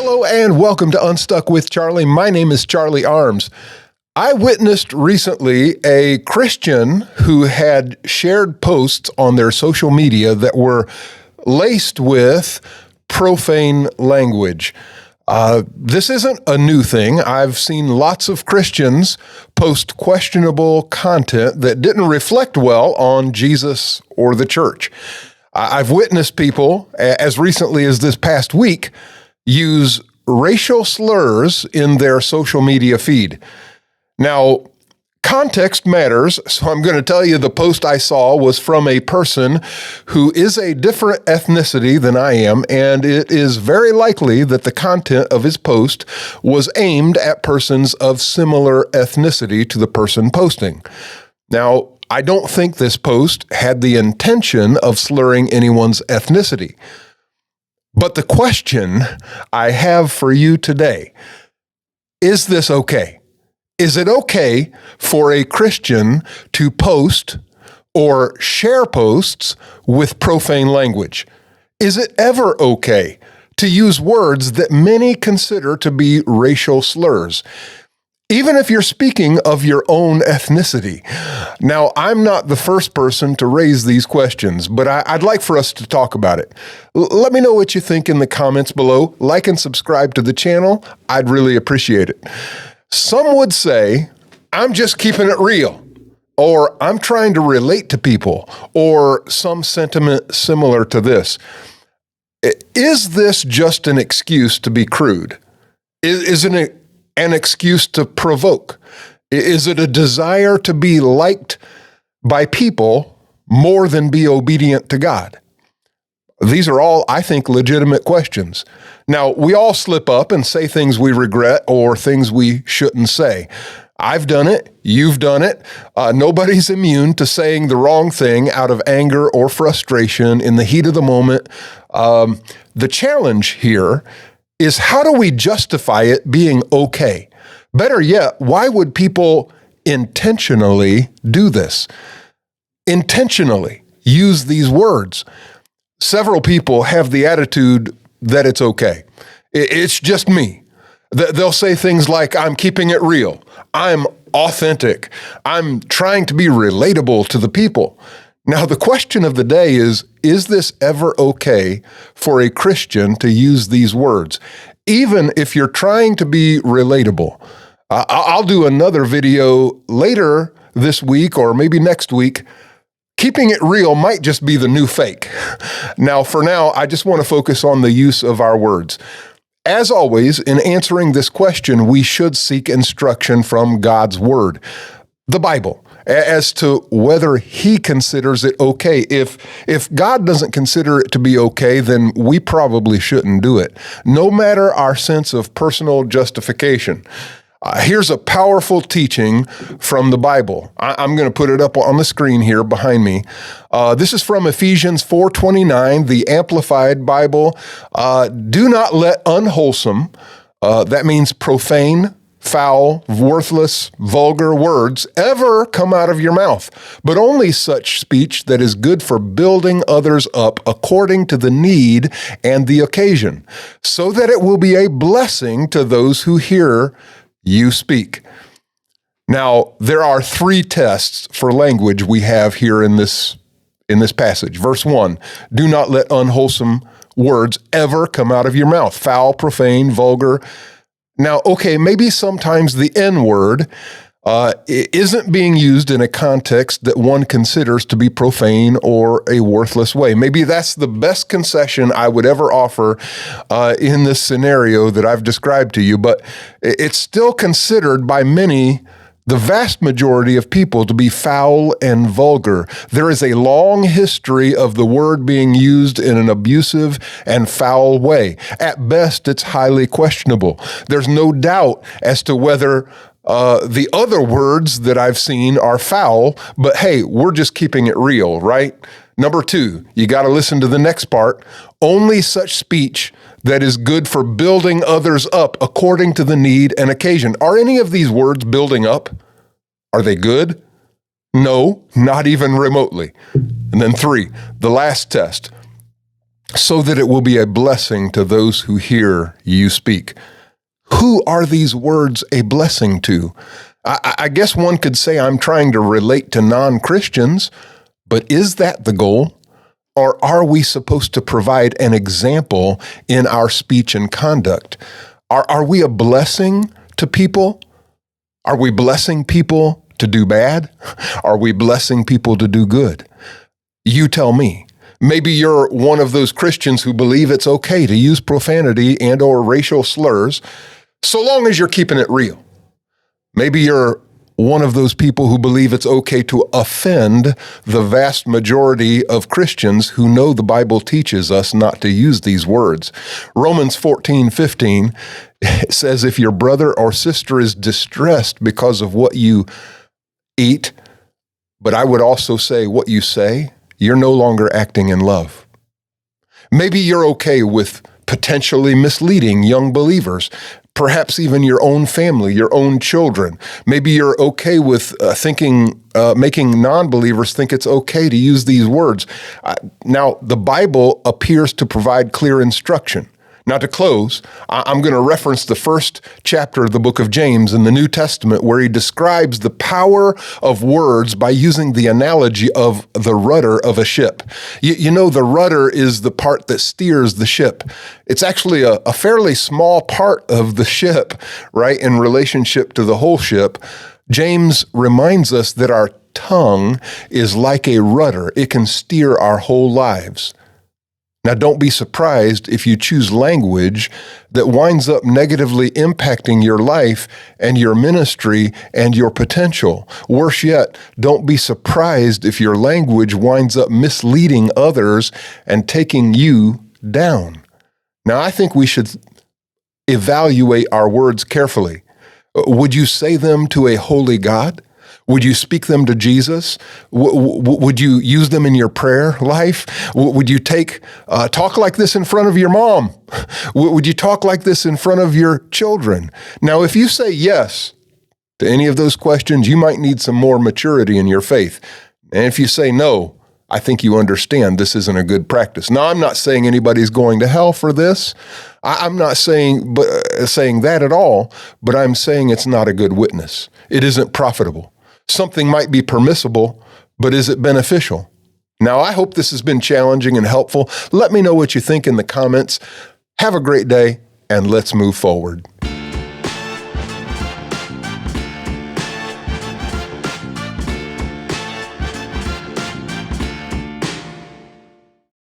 Hello and welcome to Unstuck with Charlie. My name is Charlie Arms. I witnessed recently a Christian who had shared posts on their social media that were laced with profane language. This isn't a new thing. I've seen lots of Christians post questionable content that didn't reflect well on Jesus or the church. I've witnessed people, as recently as this past week, use racial slurs in their social media feed. Now, context matters, so I'm going to tell you the post I saw was from a person who is a different ethnicity than I am, and it is very likely that the content of his post was aimed at persons of similar ethnicity to the person posting. Now, I don't think this post had the intention of slurring anyone's ethnicity. But the question I have for you today, is this okay? Is it okay for a Christian to post or share posts with profane language? Is it ever okay to use words that many consider to be racial slurs? Even if you're speaking of your own ethnicity. Now, I'm not the first person to raise these questions, but I'd like for us to talk about it. Let me know what you think in the comments below. Like and subscribe to the channel. I'd really appreciate it. Some would say, I'm just keeping it real, or I'm trying to relate to people, or some sentiment similar to this. Is this just an excuse to be crude? Isn't it an excuse to provoke? Is it a desire to be liked by people more than be obedient to God? These are all, I think, legitimate questions. Now, we all slip up and say things we regret or things we shouldn't say. I've done it. You've done it. Nobody's immune to saying the wrong thing out of anger or frustration in the heat of the moment. The challenge here is, how do we justify it being okay? Better yet, why would people intentionally do this? Intentionally use these words. Several people have the attitude that it's okay. It's just me. They'll say things like, I'm keeping it real. I'm authentic. I'm trying to be relatable to the people. Now, the question of the day is this ever okay for a Christian to use these words, even if you're trying to be relatable? I'll do another video later this week or maybe next week. Keeping it real might just be the new fake. Now, for now, I just want to focus on the use of our words. As always, in answering this question, we should seek instruction from God's Word, the Bible, as to whether He considers it okay. If God doesn't consider it to be okay, then we probably shouldn't do it, no matter our sense of personal justification. Here's a powerful teaching from the Bible. I'm going to put it up on the screen here behind me. This is from Ephesians 4:29, the Amplified Bible. Do not let unwholesome, that means profane, foul, worthless, vulgar words ever come out of your mouth, but only such speech that is good for building others up according to the need and the occasion, so that it will be a blessing to those who hear you speak. Now, there are three tests for language we have here in this passage. Verse 1, do not let unwholesome words ever come out of your mouth. Foul, profane, vulgar. Now, okay, maybe sometimes the N-word isn't being used in a context that one considers to be profane or a worthless way. Maybe that's the best concession I would ever offer in this scenario that I've described to you, but it's still considered by many, the vast majority of people, to be foul and vulgar. There is a long history of the word being used in an abusive and foul way. At best, it's highly questionable. There's no doubt as to whether the other words that I've seen are foul, but hey, we're just keeping it real, right? Number 2, you got to listen to the next part. Only such speech that is good for building others up according to the need and occasion. Are any of these words building up? Are they good? No, not even remotely. And then 3, the last test. so that it will be a blessing to those who hear you speak. Who are these words a blessing to? I guess one could say I'm trying to relate to non-Christians, but is that the goal? Or are we supposed to provide an example in our speech and conduct? Are we a blessing to people? Are we blessing people to do bad? Are we blessing people to do good? You tell me. Maybe you're one of those Christians who believe it's okay to use profanity and or racial slurs so long as you're keeping it real. Maybe you're one of those people who believe it's okay to offend the vast majority of Christians who know the Bible teaches us not to use these words. Romans 14:15 says, if your brother or sister is distressed because of what you eat, but I would also say what you say, you're no longer acting in love. Maybe you're okay with potentially misleading young believers, perhaps even your own family, your own children. Maybe you're okay with making non-believers think it's okay to use these words. Now, the Bible appears to provide clear instruction. Now, to close, I'm going to reference the first chapter of the book of James in the New Testament, where he describes the power of words by using the analogy of the rudder of a ship. You know, the rudder is the part that steers the ship. It's actually a fairly small part of the ship, right, in relationship to the whole ship. James reminds us that our tongue is like a rudder. It can steer our whole lives. Now, don't be surprised if you choose language that winds up negatively impacting your life and your ministry and your potential. Worse yet, don't be surprised if your language winds up misleading others and taking you down. Now, I think we should evaluate our words carefully. Would you say them to a holy God? Would you speak them to Jesus? Would you use them in your prayer life? Would you talk like this in front of your mom? Would you talk like this in front of your children? Now, if you say yes to any of those questions, you might need some more maturity in your faith. And if you say no, I think you understand this isn't a good practice. Now, I'm not saying anybody's going to hell for this. I'm not saying that at all, but I'm saying it's not a good witness. It isn't profitable. Something might be permissible, but is it beneficial? Now, I hope this has been challenging and helpful. Let me know what you think in the comments. Have a great day, and let's move forward.